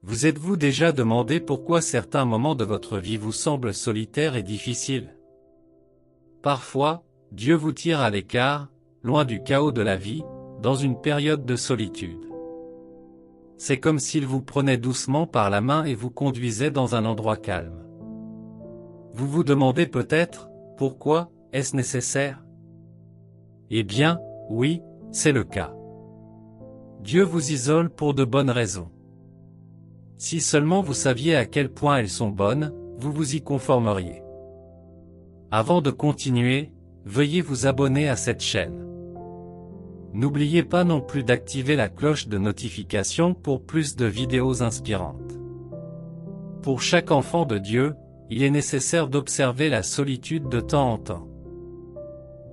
Vous êtes-vous déjà demandé pourquoi certains moments de votre vie vous semblent solitaires et difficiles? Parfois, Dieu vous tire à l'écart, loin du chaos de la vie, dans une période de solitude. C'est comme s'il vous prenait doucement par la main et vous conduisait dans un endroit calme. Vous vous demandez peut-être, pourquoi, est-ce nécessaire? Eh bien, oui, c'est le cas. Dieu vous isole pour de bonnes raisons. Si seulement vous saviez à quel point elles sont bonnes, vous vous y conformeriez. Avant de continuer, veuillez vous abonner à cette chaîne. N'oubliez pas non plus d'activer la cloche de notification pour plus de vidéos inspirantes. Pour chaque enfant de Dieu, il est nécessaire d'observer la solitude de temps en temps.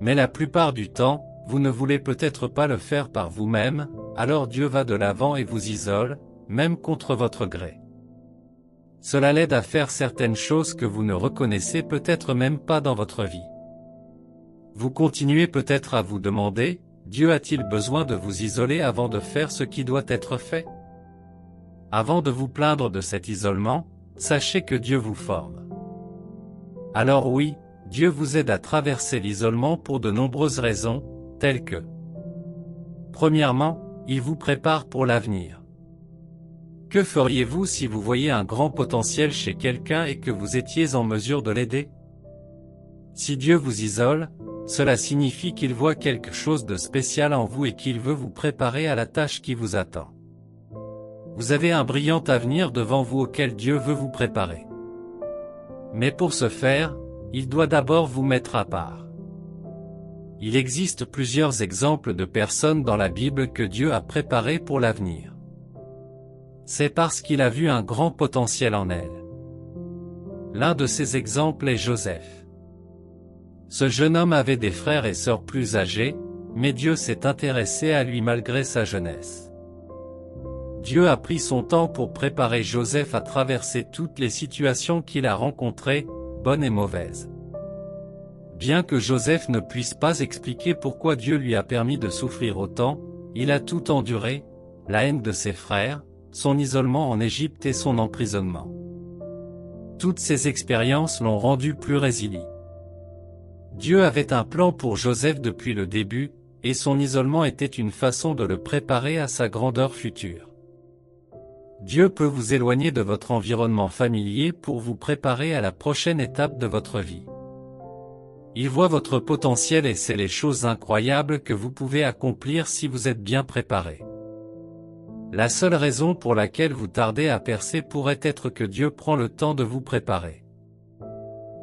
Mais la plupart du temps, vous ne voulez peut-être pas le faire par vous-même, alors Dieu va de l'avant et vous isole, même contre votre gré. Cela l'aide à faire certaines choses que vous ne reconnaissez peut-être même pas dans votre vie. Vous continuez peut-être à vous demander, Dieu a-t-il besoin de vous isoler avant de faire ce qui doit être fait? Avant de vous plaindre de cet isolement, sachez que Dieu vous forme. Alors oui, Dieu vous aide à traverser l'isolement pour de nombreuses raisons, telles que: premièrement, il vous prépare pour l'avenir. Que feriez-vous si vous voyiez un grand potentiel chez quelqu'un et que vous étiez en mesure de l'aider? Si Dieu vous isole, cela signifie qu'il voit quelque chose de spécial en vous et qu'il veut vous préparer à la tâche qui vous attend. Vous avez un brillant avenir devant vous auquel Dieu veut vous préparer. Mais pour ce faire, il doit d'abord vous mettre à part. Il existe plusieurs exemples de personnes dans la Bible que Dieu a préparées pour l'avenir. C'est parce qu'il a vu un grand potentiel en elles. L'un de ces exemples est Joseph. Ce jeune homme avait des frères et sœurs plus âgés, mais Dieu s'est intéressé à lui malgré sa jeunesse. Dieu a pris son temps pour préparer Joseph à traverser toutes les situations qu'il a rencontrées, bonnes et mauvaises. Bien que Joseph ne puisse pas expliquer pourquoi Dieu lui a permis de souffrir autant, il a tout enduré, la haine de ses frères, son isolement en Égypte et son emprisonnement. Toutes ces expériences l'ont rendu plus résilient. Dieu avait un plan pour Joseph depuis le début, et son isolement était une façon de le préparer à sa grandeur future. Dieu peut vous éloigner de votre environnement familier pour vous préparer à la prochaine étape de votre vie. Il voit votre potentiel et sait les choses incroyables que vous pouvez accomplir si vous êtes bien préparé. La seule raison pour laquelle vous tardez à percer pourrait être que Dieu prend le temps de vous préparer.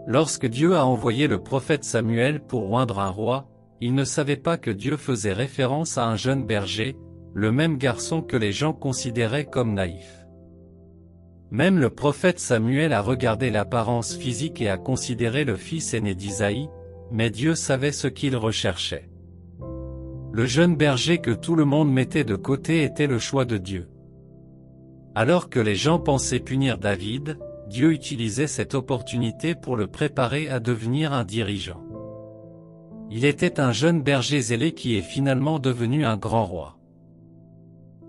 Lorsque Dieu a envoyé le prophète Samuel pour oindre un roi, il ne savait pas que Dieu faisait référence à un jeune berger, le même garçon que les gens considéraient comme naïf. Même le prophète Samuel a regardé l'apparence physique et a considéré le fils aîné d'Isaïe, mais Dieu savait ce qu'il recherchait. Le jeune berger que tout le monde mettait de côté était le choix de Dieu. Alors que les gens pensaient punir David, Dieu utilisait cette opportunité pour le préparer à devenir un dirigeant. Il était un jeune berger zélé qui est finalement devenu un grand roi.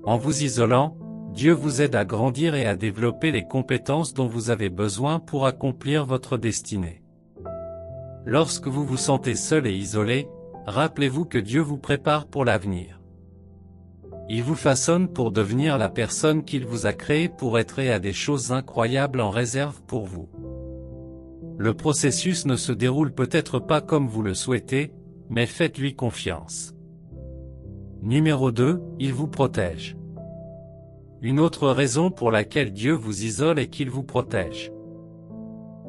En vous isolant, Dieu vous aide à grandir et à développer les compétences dont vous avez besoin pour accomplir votre destinée. Lorsque vous vous sentez seul et isolé, rappelez-vous que Dieu vous prépare pour l'avenir. Il vous façonne pour devenir la personne qu'il vous a créée pour être et a des choses incroyables en réserve pour vous. Le processus ne se déroule peut-être pas comme vous le souhaitez, mais faites-lui confiance. Numéro 2, il vous protège. Une autre raison pour laquelle Dieu vous isole est qu'il vous protège.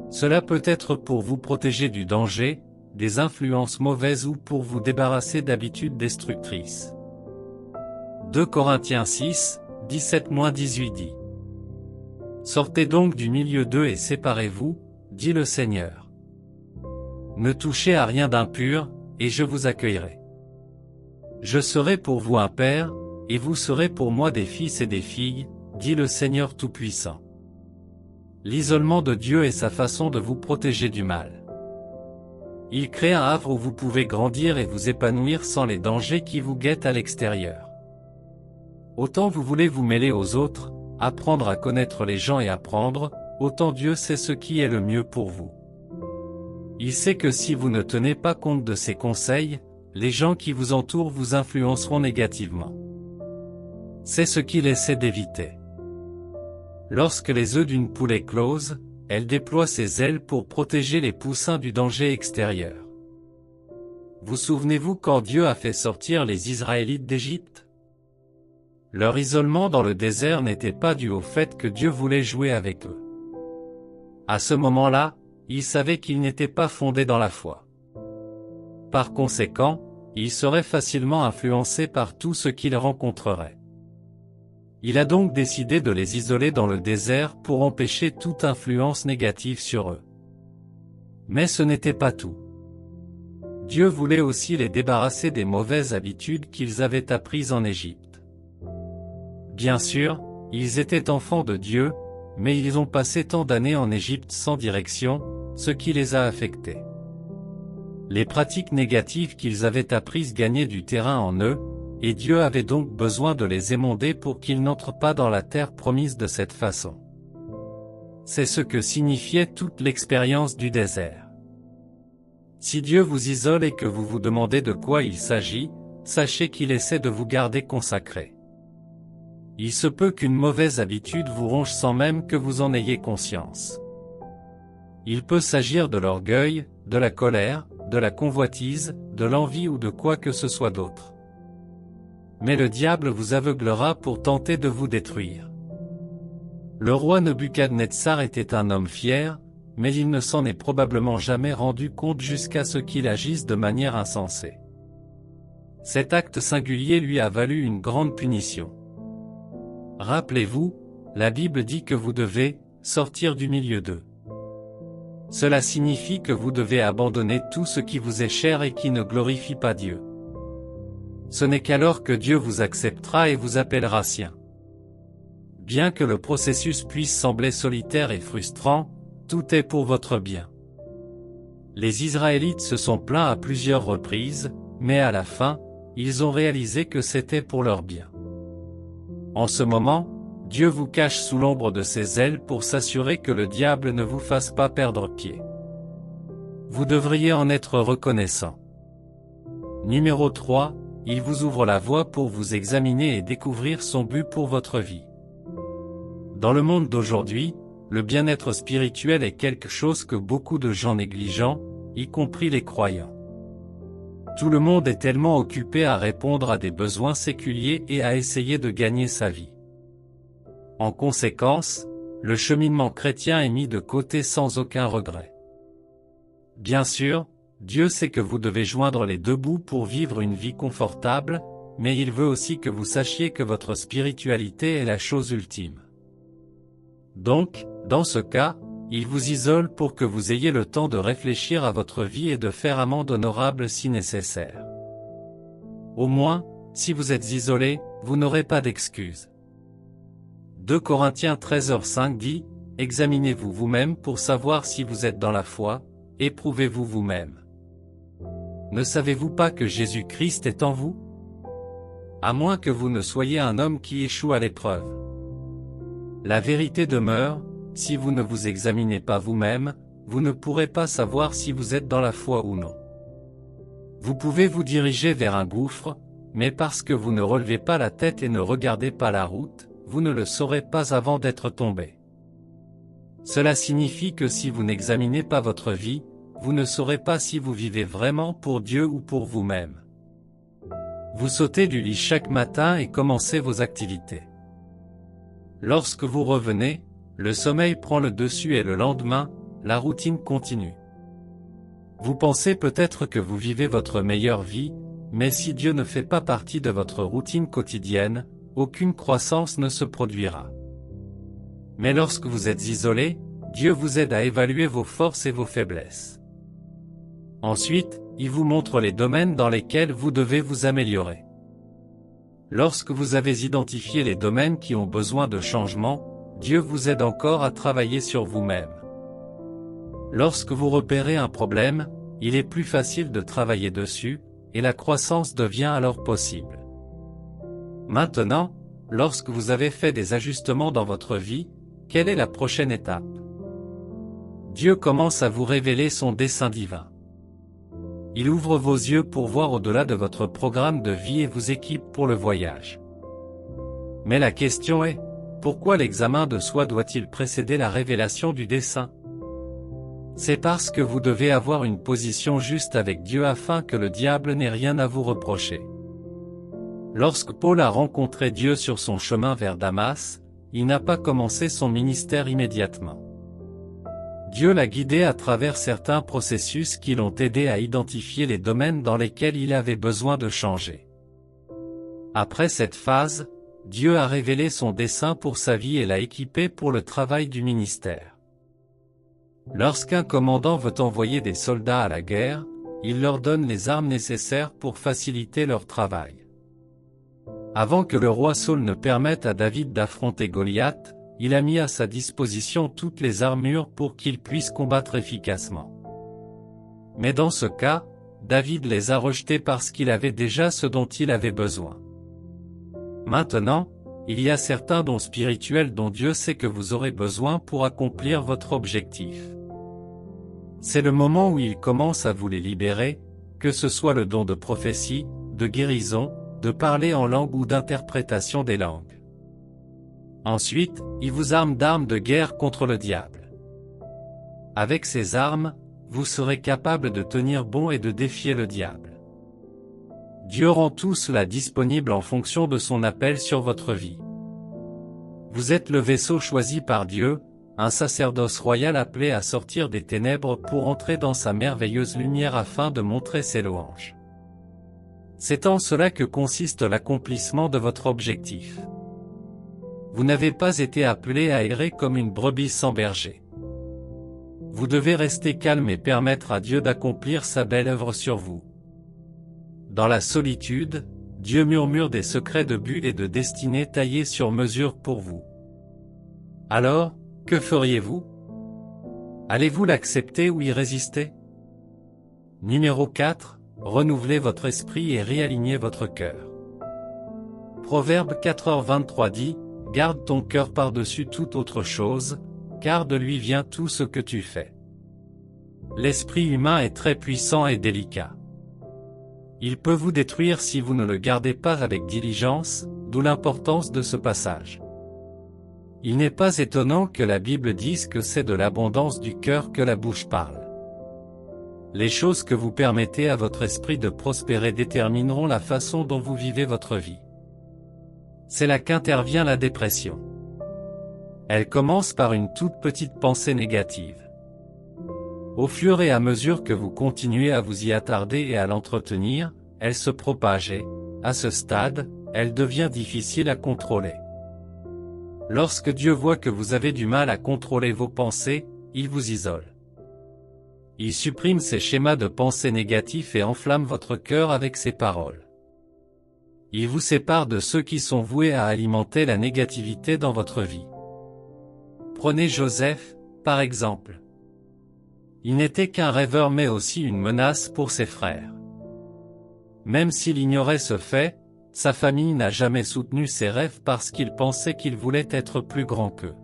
Cela peut être pour vous protéger du danger, des influences mauvaises ou pour vous débarrasser d'habitudes destructrices. 2 Corinthiens 6, 17-18 dit: Sortez donc du milieu d'eux et séparez-vous, dit le Seigneur. Ne touchez à rien d'impur, et je vous accueillerai. Je serai pour vous un père, et vous serez pour moi des fils et des filles, dit le Seigneur Tout-Puissant. L'isolement de Dieu est sa façon de vous protéger du mal. Il crée un havre où vous pouvez grandir et vous épanouir sans les dangers qui vous guettent à l'extérieur. Autant vous voulez vous mêler aux autres, apprendre à connaître les gens et apprendre, autant Dieu sait ce qui est le mieux pour vous. Il sait que si vous ne tenez pas compte de ses conseils, les gens qui vous entourent vous influenceront négativement. C'est ce qu'il essaie d'éviter. Lorsque les œufs d'une poule éclosent, elle déploie ses ailes pour protéger les poussins du danger extérieur. Vous souvenez-vous quand Dieu a fait sortir les Israélites d'Égypte? Leur isolement dans le désert n'était pas dû au fait que Dieu voulait jouer avec eux. À ce moment-là, ils savaient qu'ils n'étaient pas fondés dans la foi. Par conséquent, ils seraient facilement influencés par tout ce qu'ils rencontreraient. Il a donc décidé de les isoler dans le désert pour empêcher toute influence négative sur eux. Mais ce n'était pas tout. Dieu voulait aussi les débarrasser des mauvaises habitudes qu'ils avaient apprises en Égypte. Bien sûr, ils étaient enfants de Dieu, mais ils ont passé tant d'années en Égypte sans direction, ce qui les a affectés. Les pratiques négatives qu'ils avaient apprises gagnaient du terrain en eux, et Dieu avait donc besoin de les émonder pour qu'ils n'entrent pas dans la terre promise de cette façon. C'est ce que signifiait toute l'expérience du désert. Si Dieu vous isole et que vous vous demandez de quoi il s'agit, sachez qu'il essaie de vous garder consacrés. Il se peut qu'une mauvaise habitude vous ronge sans même que vous en ayez conscience. Il peut s'agir de l'orgueil, de la colère, de la convoitise, de l'envie ou de quoi que ce soit d'autre. Mais le diable vous aveuglera pour tenter de vous détruire. Le roi Nebuchadnezzar était un homme fier, mais il ne s'en est probablement jamais rendu compte jusqu'à ce qu'il agisse de manière insensée. Cet acte singulier lui a valu une grande punition. Rappelez-vous, la Bible dit que vous devez sortir du milieu d'eux. Cela signifie que vous devez abandonner tout ce qui vous est cher et qui ne glorifie pas Dieu. Ce n'est qu'alors que Dieu vous acceptera et vous appellera sien. Bien que le processus puisse sembler solitaire et frustrant, tout est pour votre bien. Les Israélites se sont plaints à plusieurs reprises, mais à la fin, ils ont réalisé que c'était pour leur bien. En ce moment, Dieu vous cache sous l'ombre de ses ailes pour s'assurer que le diable ne vous fasse pas perdre pied. Vous devriez en être reconnaissant. Numéro 3, il vous ouvre la voie pour vous examiner et découvrir son but pour votre vie. Dans le monde d'aujourd'hui, le bien-être spirituel est quelque chose que beaucoup de gens négligent, y compris les croyants. Tout le monde est tellement occupé à répondre à des besoins séculiers et à essayer de gagner sa vie. En conséquence, le cheminement chrétien est mis de côté sans aucun regret. Bien sûr, Dieu sait que vous devez joindre les deux bouts pour vivre une vie confortable, mais il veut aussi que vous sachiez que votre spiritualité est la chose ultime. Donc, dans ce cas, il vous isole pour que vous ayez le temps de réfléchir à votre vie et de faire amende honorable si nécessaire. Au moins, si vous êtes isolé, vous n'aurez pas d'excuses. 2 Corinthiens 13h5 dit, « Examinez-vous vous-même pour savoir si vous êtes dans la foi, éprouvez-vous vous-même. Ne savez-vous pas que Jésus-Christ est en vous? À moins que vous ne soyez un homme qui échoue à l'épreuve. La vérité demeure, si vous ne vous examinez pas vous-même, vous ne pourrez pas savoir si vous êtes dans la foi ou non. Vous pouvez vous diriger vers un gouffre, mais parce que vous ne relevez pas la tête et ne regardez pas la route, vous ne le saurez pas avant d'être tombé. Cela signifie que si vous n'examinez pas votre vie, vous ne saurez pas si vous vivez vraiment pour Dieu ou pour vous-même. Vous sautez du lit chaque matin et commencez vos activités. Lorsque vous revenez, le sommeil prend le dessus et le lendemain, la routine continue. Vous pensez peut-être que vous vivez votre meilleure vie, mais si Dieu ne fait pas partie de votre routine quotidienne, aucune croissance ne se produira. Mais lorsque vous êtes isolé, Dieu vous aide à évaluer vos forces et vos faiblesses. Ensuite, il vous montre les domaines dans lesquels vous devez vous améliorer. Lorsque vous avez identifié les domaines qui ont besoin de changement, Dieu vous aide encore à travailler sur vous-même. Lorsque vous repérez un problème, il est plus facile de travailler dessus, et la croissance devient alors possible. Maintenant, lorsque vous avez fait des ajustements dans votre vie, quelle est la prochaine étape? Dieu commence à vous révéler son dessein divin. Il ouvre vos yeux pour voir au-delà de votre programme de vie et vous équipe pour le voyage. Mais la question est, pourquoi l'examen de soi doit-il précéder la révélation du dessein? C'est parce que vous devez avoir une position juste avec Dieu afin que le diable n'ait rien à vous reprocher. Lorsque Paul a rencontré Dieu sur son chemin vers Damas, il n'a pas commencé son ministère immédiatement. Dieu l'a guidé à travers certains processus qui l'ont aidé à identifier les domaines dans lesquels il avait besoin de changer. Après cette phase, Dieu a révélé son dessein pour sa vie et l'a équipé pour le travail du ministère. Lorsqu'un commandant veut envoyer des soldats à la guerre, il leur donne les armes nécessaires pour faciliter leur travail. Avant que le roi Saül ne permette à David d'affronter Goliath, il a mis à sa disposition toutes les armures pour qu'il puisse combattre efficacement. Mais dans ce cas, David les a rejetées parce qu'il avait déjà ce dont il avait besoin. Maintenant, il y a certains dons spirituels dont Dieu sait que vous aurez besoin pour accomplir votre objectif. C'est le moment où il commence à vous les libérer, que ce soit le don de prophétie, de guérison, de parler en langue ou d'interprétation des langues. Ensuite, il vous arme d'armes de guerre contre le diable. Avec ces armes, vous serez capable de tenir bon et de défier le diable. Dieu rend tout cela disponible en fonction de son appel sur votre vie. Vous êtes le vaisseau choisi par Dieu, un sacerdoce royal appelé à sortir des ténèbres pour entrer dans sa merveilleuse lumière afin de montrer ses louanges. C'est en cela que consiste l'accomplissement de votre objectif. Vous n'avez pas été appelé à errer comme une brebis sans berger. Vous devez rester calme et permettre à Dieu d'accomplir sa belle œuvre sur vous. Dans la solitude, Dieu murmure des secrets de but et de destinée taillés sur mesure pour vous. Alors, que feriez-vous? Allez-vous l'accepter ou y résister? Numéro 4, renouvelez votre esprit et réalignez votre cœur. Proverbe 4h23 dit, « Garde ton cœur par-dessus toute autre chose, car de lui vient tout ce que tu fais. » L'esprit humain est très puissant et délicat. Il peut vous détruire si vous ne le gardez pas avec diligence, d'où l'importance de ce passage. Il n'est pas étonnant que la Bible dise que c'est de l'abondance du cœur que la bouche parle. Les choses que vous permettez à votre esprit de prospérer détermineront la façon dont vous vivez votre vie. C'est là qu'intervient la dépression. Elle commence par une toute petite pensée négative. Au fur et à mesure que vous continuez à vous y attarder et à l'entretenir, elle se propage et, à ce stade, elle devient difficile à contrôler. Lorsque Dieu voit que vous avez du mal à contrôler vos pensées, il vous isole. Il supprime ces schémas de pensée négatifs et enflamme votre cœur avec ses paroles. Il vous sépare de ceux qui sont voués à alimenter la négativité dans votre vie. Prenez Joseph, par exemple. Il n'était qu'un rêveur mais aussi une menace pour ses frères. Même s'il ignorait ce fait, sa famille n'a jamais soutenu ses rêves parce qu'il pensait qu'il voulait être plus grand qu'eux.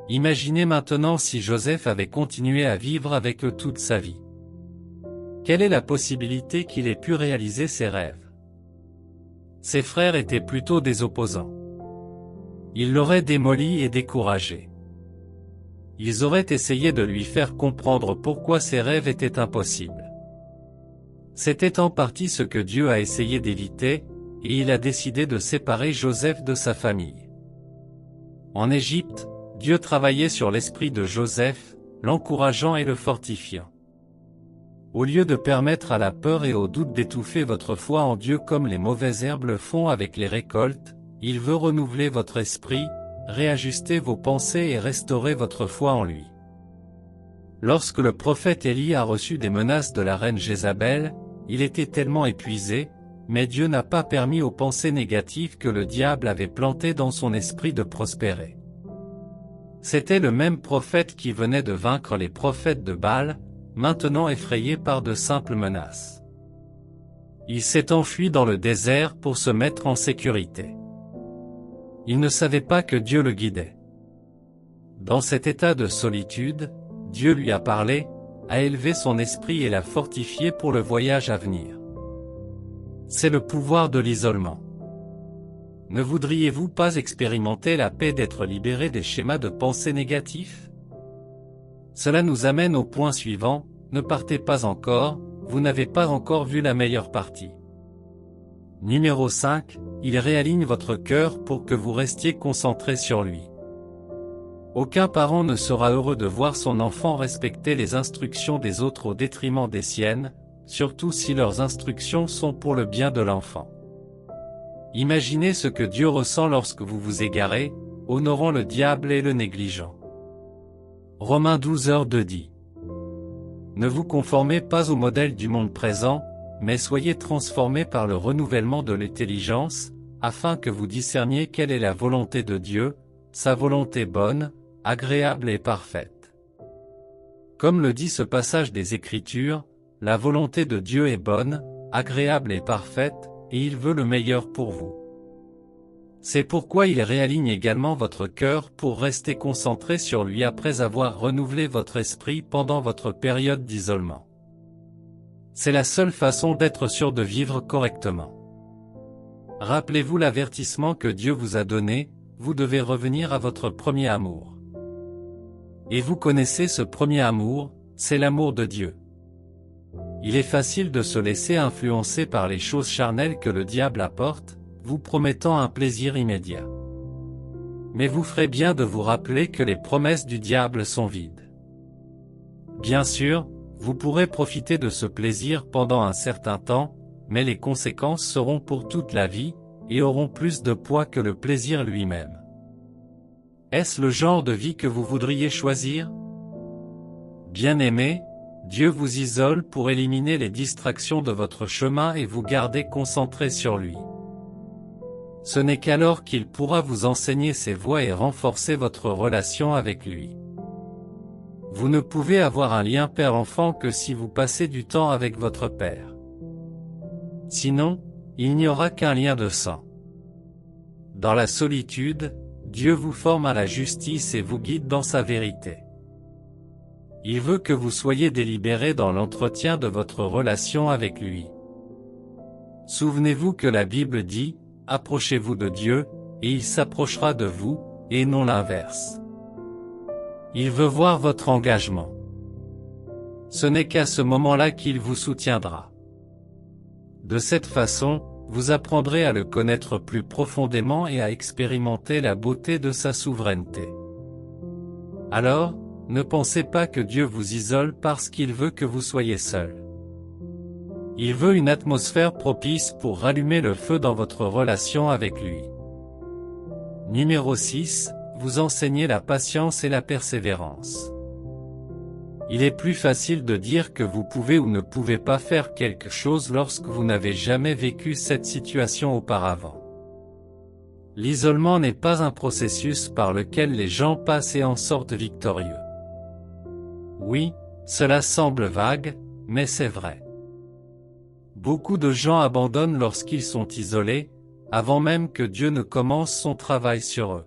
Imaginez maintenant si Joseph avait continué à vivre avec eux toute sa vie. Quelle est la possibilité qu'il ait pu réaliser ses rêves? Ses frères étaient plutôt des opposants. Ils l'auraient démoli et découragé. Ils auraient essayé de lui faire comprendre pourquoi ses rêves étaient impossibles. C'était en partie ce que Dieu a essayé d'éviter, et il a décidé de séparer Joseph de sa famille. En Égypte, Dieu travaillait sur l'esprit de Joseph, l'encourageant et le fortifiant. Au lieu de permettre à la peur et au doute d'étouffer votre foi en Dieu comme les mauvaises herbes le font avec les récoltes, il veut renouveler votre esprit, réajuster vos pensées et restaurer votre foi en lui. Lorsque le prophète Élie a reçu des menaces de la reine Jézabel, il était tellement épuisé, mais Dieu n'a pas permis aux pensées négatives que le diable avait plantées dans son esprit de prospérer. C'était le même prophète qui venait de vaincre les prophètes de Baal, maintenant effrayé par de simples menaces. Il s'est enfui dans le désert pour se mettre en sécurité. Il ne savait pas que Dieu le guidait. Dans cet état de solitude, Dieu lui a parlé, a élevé son esprit et l'a fortifié pour le voyage à venir. C'est le pouvoir de l'isolement. Ne voudriez-vous pas expérimenter la paix d'être libéré des schémas de pensée négatifs? Cela nous amène au point suivant, ne partez pas encore, vous n'avez pas encore vu la meilleure partie. Numéro 5, il réaligne votre cœur pour que vous restiez concentré sur lui. Aucun parent ne sera heureux de voir son enfant respecter les instructions des autres au détriment des siennes, surtout si leurs instructions sont pour le bien de l'enfant. Imaginez ce que Dieu ressent lorsque vous vous égarez, honorant le diable et le négligent. Romains 12:2 dit. Ne vous conformez pas au modèle du monde présent, mais soyez transformés par le renouvellement de l'intelligence, afin que vous discerniez quelle est la volonté de Dieu, sa volonté bonne, agréable et parfaite. Comme le dit ce passage des Écritures, la volonté de Dieu est bonne, agréable et parfaite, et il veut le meilleur pour vous. C'est pourquoi il réaligne également votre cœur pour rester concentré sur lui après avoir renouvelé votre esprit pendant votre période d'isolement. C'est la seule façon d'être sûr de vivre correctement. Rappelez-vous l'avertissement que Dieu vous a donné, vous devez revenir à votre premier amour. Et vous connaissez ce premier amour, c'est l'amour de Dieu. Il est facile de se laisser influencer par les choses charnelles que le diable apporte, vous promettant un plaisir immédiat. Mais vous ferez bien de vous rappeler que les promesses du diable sont vides. Bien sûr, vous pourrez profiter de ce plaisir pendant un certain temps, mais les conséquences seront pour toute la vie, et auront plus de poids que le plaisir lui-même. Est-ce le genre de vie que vous voudriez choisir? Bien-aimés, Dieu vous isole pour éliminer les distractions de votre chemin et vous garder concentré sur lui. Ce n'est qu'alors qu'il pourra vous enseigner ses voies et renforcer votre relation avec lui. Vous ne pouvez avoir un lien père-enfant que si vous passez du temps avec votre père. Sinon, il n'y aura qu'un lien de sang. Dans la solitude, Dieu vous forme à la justice et vous guide dans sa vérité. Il veut que vous soyez délibérés dans l'entretien de votre relation avec lui. Souvenez-vous que la Bible dit, « Approchez-vous de Dieu, et il s'approchera de vous, et non l'inverse. » Il veut voir votre engagement. Ce n'est qu'à ce moment-là qu'il vous soutiendra. De cette façon, vous apprendrez à le connaître plus profondément et à expérimenter la beauté de sa souveraineté. Alors, ne pensez pas que Dieu vous isole parce qu'il veut que vous soyez seul. Il veut une atmosphère propice pour rallumer le feu dans votre relation avec lui. Numéro 6, vous enseignez la patience et la persévérance. Il est plus facile de dire que vous pouvez ou ne pouvez pas faire quelque chose lorsque vous n'avez jamais vécu cette situation auparavant. L'isolement n'est pas un processus par lequel les gens passent et en sortent victorieux. Oui, cela semble vague, mais c'est vrai. Beaucoup de gens abandonnent lorsqu'ils sont isolés, avant même que Dieu ne commence son travail sur eux.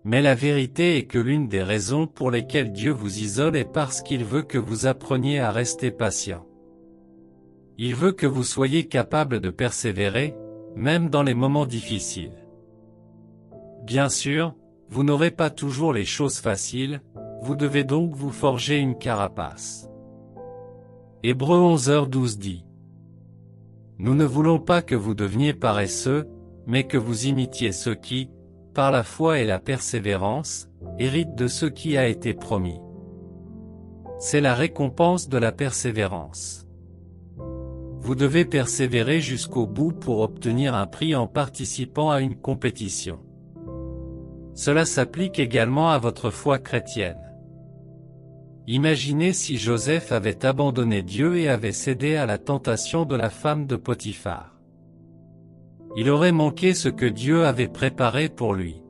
Mais la vérité est que l'une des raisons pour lesquelles Dieu vous isole est parce qu'il veut que vous appreniez à rester patient. Il veut que vous soyez capable de persévérer, même dans les moments difficiles. Bien sûr, vous n'aurez pas toujours les choses faciles, vous devez donc vous forger une carapace. Hébreux 11:12 dit. Nous ne voulons pas que vous deveniez paresseux, mais que vous imitiez ceux qui, par la foi et la persévérance, héritent de ce qui a été promis. C'est la récompense de la persévérance. Vous devez persévérer jusqu'au bout pour obtenir un prix en participant à une compétition. Cela s'applique également à votre foi chrétienne. Imaginez si Joseph avait abandonné Dieu et avait cédé à la tentation de la femme de Potiphar. Il aurait manqué ce que Dieu avait préparé pour lui.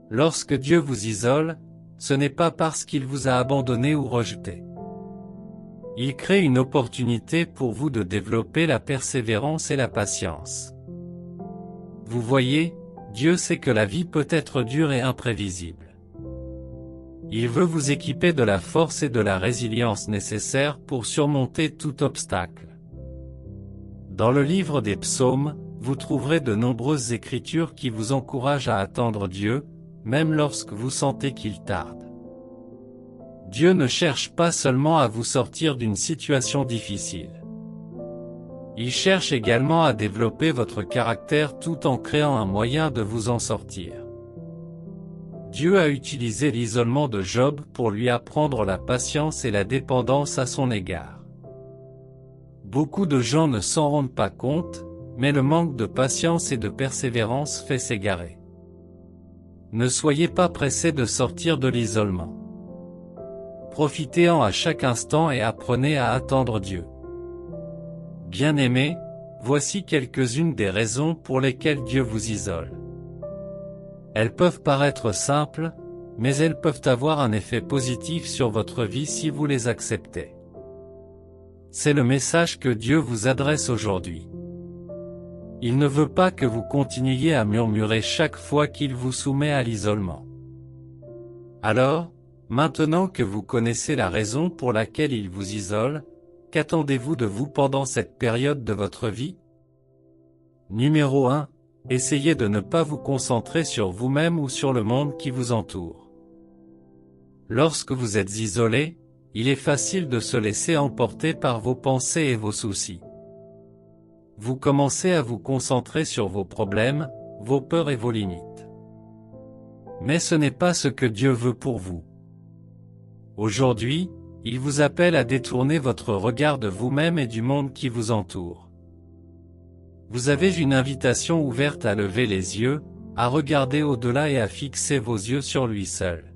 Lorsque Dieu vous isole, ce n'est pas parce qu'il vous a abandonné ou rejeté. Il crée une opportunité pour vous de développer la persévérance et la patience. Vous voyez, Dieu sait que la vie peut être dure et imprévisible. Il veut vous équiper de la force et de la résilience nécessaires pour surmonter tout obstacle. Dans le livre des psaumes, vous trouverez de nombreuses écritures qui vous encouragent à attendre Dieu, même lorsque vous sentez qu'il tarde. Dieu ne cherche pas seulement à vous sortir d'une situation difficile. Il cherche également à développer votre caractère tout en créant un moyen de vous en sortir. Dieu a utilisé l'isolement de Job pour lui apprendre la patience et la dépendance à son égard. Beaucoup de gens ne s'en rendent pas compte, mais le manque de patience et de persévérance fait s'égarer. Ne soyez pas pressés de sortir de l'isolement. Profitez-en à chaque instant et apprenez à attendre Dieu. Bien-aimés, voici quelques-unes des raisons pour lesquelles Dieu vous isole. Elles peuvent paraître simples, mais elles peuvent avoir un effet positif sur votre vie si vous les acceptez. C'est le message que Dieu vous adresse aujourd'hui. Il ne veut pas que vous continuiez à murmurer chaque fois qu'il vous soumet à l'isolement. Alors, maintenant que vous connaissez la raison pour laquelle il vous isole, qu'attendez-vous de vous pendant cette période de votre vie? Numéro 1. Essayez de ne pas vous concentrer sur vous-même ou sur le monde qui vous entoure. Lorsque vous êtes isolé, il est facile de se laisser emporter par vos pensées et vos soucis. Vous commencez à vous concentrer sur vos problèmes, vos peurs et vos limites. Mais ce n'est pas ce que Dieu veut pour vous. Aujourd'hui, il vous appelle à détourner votre regard de vous-même et du monde qui vous entoure. Vous avez une invitation ouverte à lever les yeux, à regarder au-delà et à fixer vos yeux sur lui seul.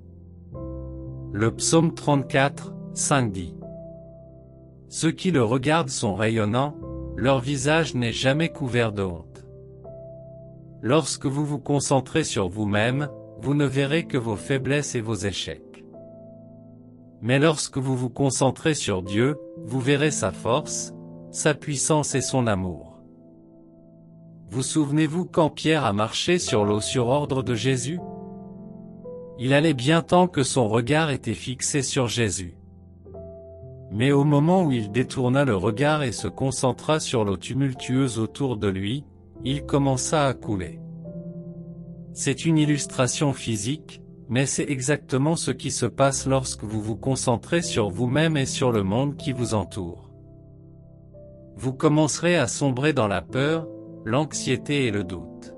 Le psaume 34, 5 dit : Ceux qui le regardent sont rayonnants, leur visage n'est jamais couvert de honte. Lorsque vous vous concentrez sur vous-même, vous ne verrez que vos faiblesses et vos échecs. Mais lorsque vous vous concentrez sur Dieu, vous verrez sa force, sa puissance et son amour. Vous souvenez-vous quand Pierre a marché sur l'eau sur ordre de Jésus? Il allait bien temps que son regard était fixé sur Jésus. Mais au moment où il détourna le regard et se concentra sur l'eau tumultueuse autour de lui, il commença à couler. C'est une illustration physique, mais c'est exactement ce qui se passe lorsque vous vous concentrez sur vous-même et sur le monde qui vous entoure. Vous commencerez à sombrer dans la peur, l'anxiété et le doute.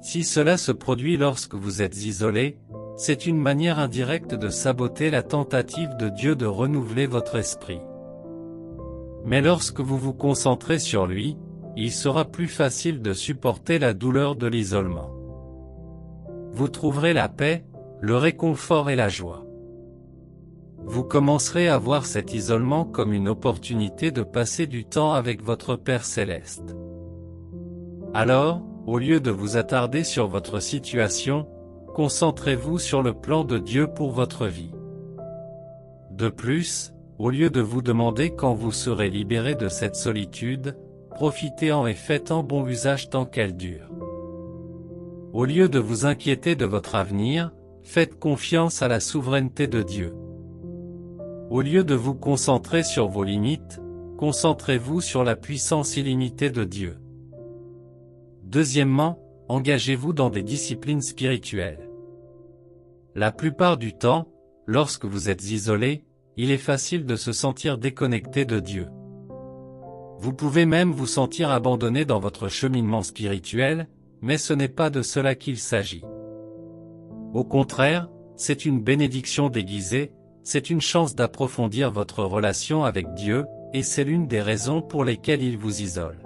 Si cela se produit lorsque vous êtes isolé, c'est une manière indirecte de saboter la tentative de Dieu de renouveler votre esprit. Mais lorsque vous vous concentrez sur lui, il sera plus facile de supporter la douleur de l'isolement. Vous trouverez la paix, le réconfort et la joie. Vous commencerez à voir cet isolement comme une opportunité de passer du temps avec votre Père céleste. Alors, au lieu de vous attarder sur votre situation, concentrez-vous sur le plan de Dieu pour votre vie. De plus, au lieu de vous demander quand vous serez libéré de cette solitude, profitez-en et faites-en bon usage tant qu'elle dure. Au lieu de vous inquiéter de votre avenir, faites confiance à la souveraineté de Dieu. Au lieu de vous concentrer sur vos limites, concentrez-vous sur la puissance illimitée de Dieu. Deuxièmement, engagez-vous dans des disciplines spirituelles. La plupart du temps, lorsque vous êtes isolé, il est facile de se sentir déconnecté de Dieu. Vous pouvez même vous sentir abandonné dans votre cheminement spirituel, mais ce n'est pas de cela qu'il s'agit. Au contraire, c'est une bénédiction déguisée, c'est une chance d'approfondir votre relation avec Dieu, et c'est l'une des raisons pour lesquelles il vous isole.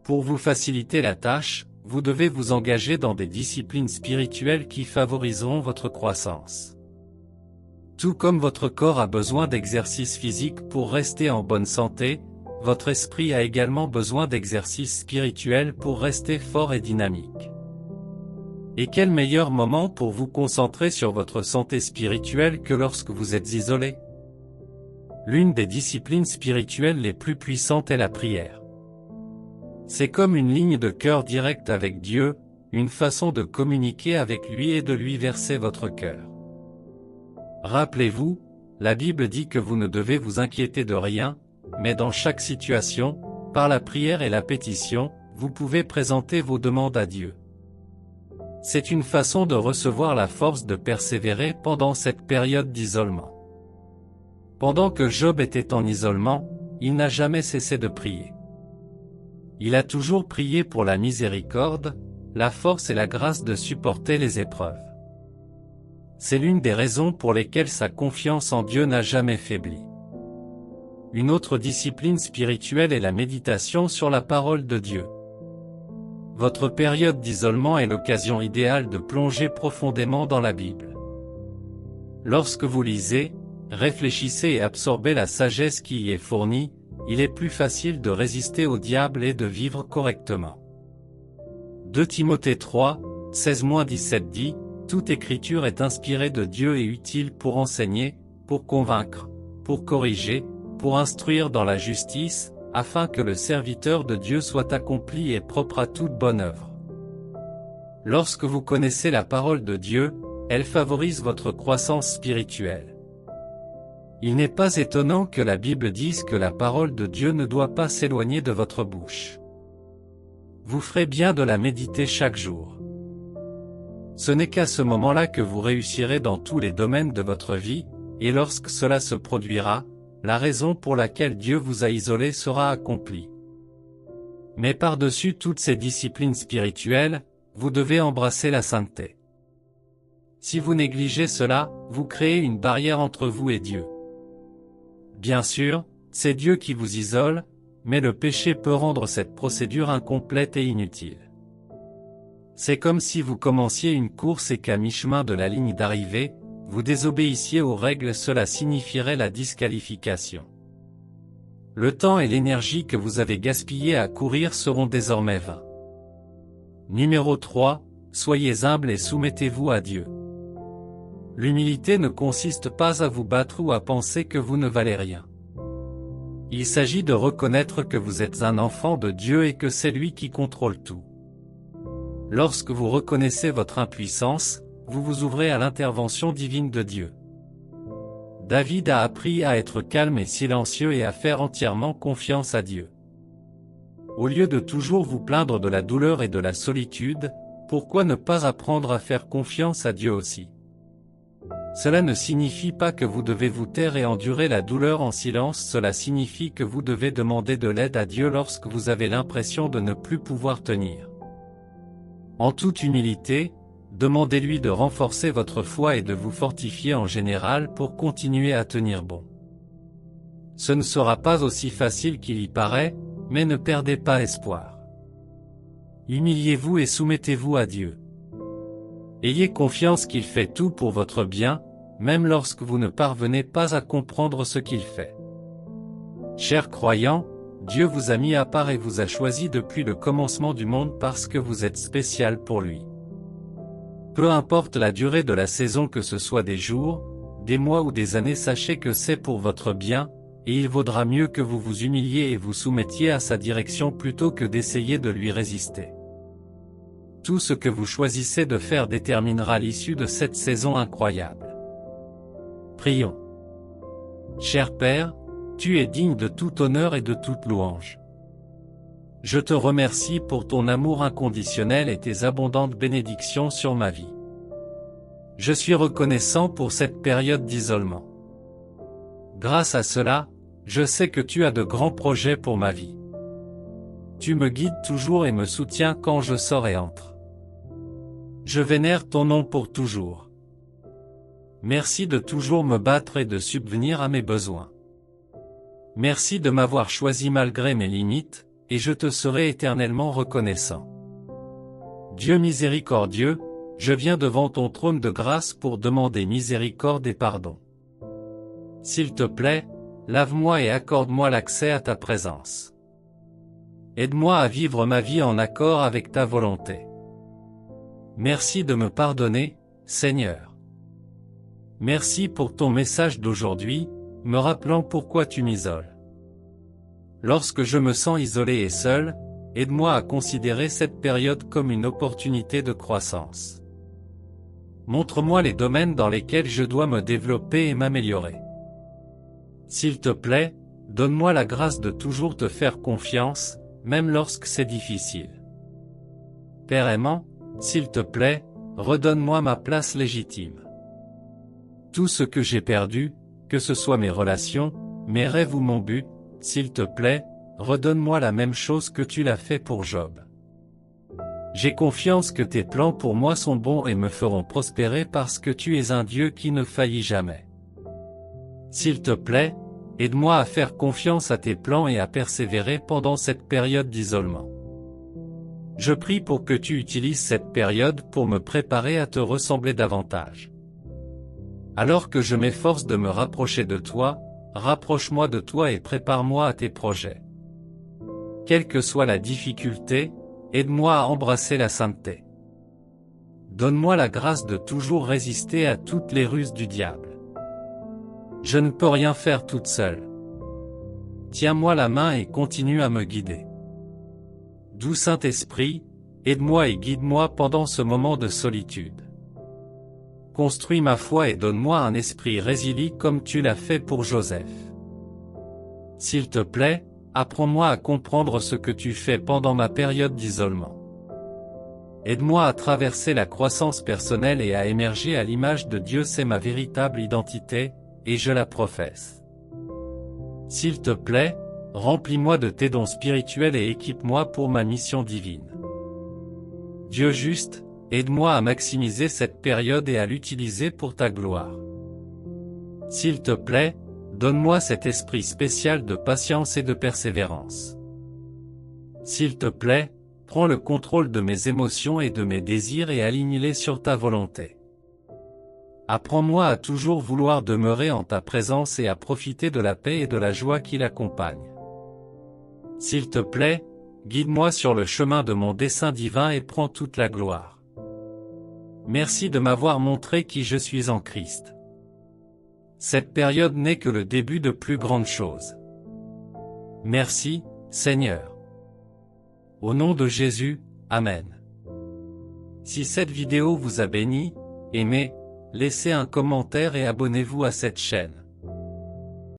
Pour vous faciliter la tâche, vous devez vous engager dans des disciplines spirituelles qui favoriseront votre croissance. Tout comme votre corps a besoin d'exercices physiques pour rester en bonne santé, votre esprit a également besoin d'exercices spirituels pour rester fort et dynamique. Et quel meilleur moment pour vous concentrer sur votre santé spirituelle que lorsque vous êtes isolé? L'une des disciplines spirituelles les plus puissantes est la prière. C'est comme une ligne de cœur directe avec Dieu, une façon de communiquer avec lui et de lui verser votre cœur. Rappelez-vous, la Bible dit que vous ne devez vous inquiéter de rien, mais dans chaque situation, par la prière et la pétition, vous pouvez présenter vos demandes à Dieu. C'est une façon de recevoir la force de persévérer pendant cette période d'isolement. Pendant que Job était en isolement, il n'a jamais cessé de prier. Il a toujours prié pour la miséricorde, la force et la grâce de supporter les épreuves. C'est l'une des raisons pour lesquelles sa confiance en Dieu n'a jamais faibli. Une autre discipline spirituelle est la méditation sur la parole de Dieu. Votre période d'isolement est l'occasion idéale de plonger profondément dans la Bible. Lorsque vous lisez, réfléchissez et absorbez la sagesse qui y est fournie, il est plus facile de résister au diable et de vivre correctement. 2 Timothée 3, 16-17 dit, « Toute écriture est inspirée de Dieu et utile pour enseigner, pour convaincre, pour corriger, pour instruire dans la justice, afin que le serviteur de Dieu soit accompli et propre à toute bonne œuvre. » Lorsque vous connaissez la parole de Dieu, elle favorise votre croissance spirituelle. Il n'est pas étonnant que la Bible dise que la parole de Dieu ne doit pas s'éloigner de votre bouche. Vous ferez bien de la méditer chaque jour. Ce n'est qu'à ce moment-là que vous réussirez dans tous les domaines de votre vie, et lorsque cela se produira, la raison pour laquelle Dieu vous a isolé sera accomplie. Mais par-dessus toutes ces disciplines spirituelles, vous devez embrasser la sainteté. Si vous négligez cela, vous créez une barrière entre vous et Dieu. Bien sûr, c'est Dieu qui vous isole, mais le péché peut rendre cette procédure incomplète et inutile. C'est comme si vous commenciez une course et qu'à mi-chemin de la ligne d'arrivée, vous désobéissiez aux règles, cela signifierait la disqualification. Le temps et l'énergie que vous avez gaspillés à courir seront désormais vains. Numéro 3, soyez humble et soumettez-vous à Dieu. L'humilité ne consiste pas à vous battre ou à penser que vous ne valez rien. Il s'agit de reconnaître que vous êtes un enfant de Dieu et que c'est lui qui contrôle tout. Lorsque vous reconnaissez votre impuissance, vous vous ouvrez à l'intervention divine de Dieu. David a appris à être calme et silencieux et à faire entièrement confiance à Dieu. Au lieu de toujours vous plaindre de la douleur et de la solitude, pourquoi ne pas apprendre à faire confiance à Dieu aussi? Cela ne signifie pas que vous devez vous taire et endurer la douleur en silence, cela signifie que vous devez demander de l'aide à Dieu lorsque vous avez l'impression de ne plus pouvoir tenir. En toute humilité, demandez-lui de renforcer votre foi et de vous fortifier en général pour continuer à tenir bon. Ce ne sera pas aussi facile qu'il y paraît, mais ne perdez pas espoir. Humiliez-vous et soumettez-vous à Dieu. Ayez confiance qu'il fait tout pour votre bien, même lorsque vous ne parvenez pas à comprendre ce qu'il fait. Chers croyants, Dieu vous a mis à part et vous a choisi depuis le commencement du monde parce que vous êtes spécial pour lui. Peu importe la durée de la saison, que ce soit des jours, des mois ou des années, sachez que c'est pour votre bien, et il vaudra mieux que vous vous humiliez et vous soumettiez à sa direction plutôt que d'essayer de lui résister. Tout ce que vous choisissez de faire déterminera l'issue de cette saison incroyable. Prions. Cher Père, tu es digne de tout honneur et de toute louange. Je te remercie pour ton amour inconditionnel et tes abondantes bénédictions sur ma vie. Je suis reconnaissant pour cette période d'isolement. Grâce à cela, je sais que tu as de grands projets pour ma vie. Tu me guides toujours et me soutiens quand je sors et entre. Je vénère ton nom pour toujours. Merci de toujours me battre et de subvenir à mes besoins. Merci de m'avoir choisi malgré mes limites, et je te serai éternellement reconnaissant. Dieu miséricordieux, je viens devant ton trône de grâce pour demander miséricorde et pardon. S'il te plaît, lave-moi et accorde-moi l'accès à ta présence. Aide-moi à vivre ma vie en accord avec ta volonté. Merci de me pardonner, Seigneur. Merci pour ton message d'aujourd'hui, me rappelant pourquoi tu m'isoles. Lorsque je me sens isolé et seul, aide-moi à considérer cette période comme une opportunité de croissance. Montre-moi les domaines dans lesquels je dois me développer et m'améliorer. S'il te plaît, donne-moi la grâce de toujours te faire confiance, même lorsque c'est difficile. Père aimant, s'il te plaît, redonne-moi ma place légitime. Tout ce que j'ai perdu, que ce soit mes relations, mes rêves ou mon but, s'il te plaît, redonne-moi la même chose que tu l'as fait pour Job. J'ai confiance que tes plans pour moi sont bons et me feront prospérer parce que tu es un Dieu qui ne faillit jamais. S'il te plaît, aide-moi à faire confiance à tes plans et à persévérer pendant cette période d'isolement. Je prie pour que tu utilises cette période pour me préparer à te ressembler davantage. Alors que je m'efforce de me rapprocher de toi, rapproche-moi de toi et prépare-moi à tes projets. Quelle que soit la difficulté, aide-moi à embrasser la sainteté. Donne-moi la grâce de toujours résister à toutes les ruses du diable. Je ne peux rien faire toute seule. Tiens-moi la main et continue à me guider. Doux Saint-Esprit, aide-moi et guide-moi pendant ce moment de solitude. Construis ma foi et donne-moi un esprit résilient comme tu l'as fait pour Joseph. S'il te plaît, apprends-moi à comprendre ce que tu fais pendant ma période d'isolement. Aide-moi à traverser la croissance personnelle et à émerger à l'image de Dieu, c'est ma véritable identité, et je la professe. S'il te plaît, remplis-moi de tes dons spirituels et équipe-moi pour ma mission divine. Dieu juste, aide-moi à maximiser cette période et à l'utiliser pour ta gloire. S'il te plaît, donne-moi cet esprit spécial de patience et de persévérance. S'il te plaît, prends le contrôle de mes émotions et de mes désirs et aligne-les sur ta volonté. Apprends-moi à toujours vouloir demeurer en ta présence et à profiter de la paix et de la joie qui l'accompagnent. S'il te plaît, guide-moi sur le chemin de mon dessein divin et prends toute la gloire. Merci de m'avoir montré qui je suis en Christ. Cette période n'est que le début de plus grandes choses. Merci, Seigneur. Au nom de Jésus, Amen. Si cette vidéo vous a béni, aimez, laissez un commentaire et abonnez-vous à cette chaîne.